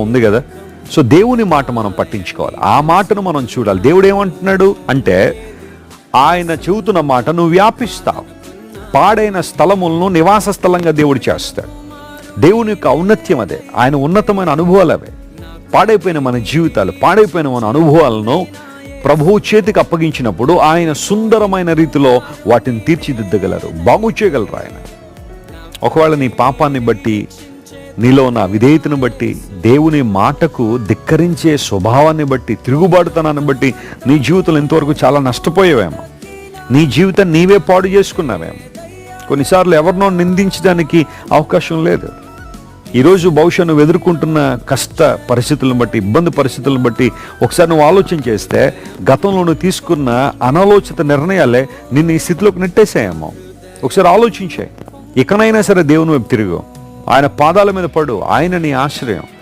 ఉంది కదా. సో దేవుని మాట మనం పట్టించుకోవాలి, ఆ మాటను మనం చూడాలి. దేవుడు ఏమంటున్నాడు అంటే, ఆయన చెబుతున్న మాట నువ్వు వ్యాపిస్తావు, పాడైన స్థలములను నివాస స్థలంగా దేవుడు చేస్తాడు. దేవుని యొక్క ఔన్నత్యం అదే, ఆయన ఉన్నతమైన అనుభవాలు అవే. పాడైపోయిన మన జీవితాలు, పాడైపోయిన మన అనుభవాలను ప్రభువు చేతికి అప్పగించినప్పుడు ఆయన సుందరమైన రీతిలో వాటిని తీర్చిదిద్దగలరు, బాగు చేయగలరు ఆయన. ఒకవేళ నీ పాపాన్ని బట్టి, నీలో ఉన్న విధేయతను బట్టి, దేవుని మాటకు ధిక్కరించే స్వభావాన్ని బట్టి, తిరుగుబాటుతనాన్ని బట్టి నీ జీవితంలో ఇంతవరకు చాలా నష్టపోయేవేమో, నీ జీవితాన్ని నీవే పాడు చేసుకున్నావేమో. కొన్నిసార్లు ఎవరినో నిందించడానికి అవకాశం లేదు. ఈరోజు బహుశా నువ్వు ఎదుర్కొంటున్న కష్ట పరిస్థితులను బట్టి, ఇబ్బంది పరిస్థితులను బట్టి ఒకసారి నువ్వు ఆలోచన చేస్తే, గతంలో నువ్వు తీసుకున్న అనాలోచిత నిర్ణయాలే నిన్ను ఈ స్థితిలోకి నెట్టేసాయేమో. ఒకసారి ఆలోచించే, ఇకనైనా సరే దేవుని వైపు తిరుగు, ఆయన పాదాల మీద పడు, ఆయన నీ ఆశ్రయం.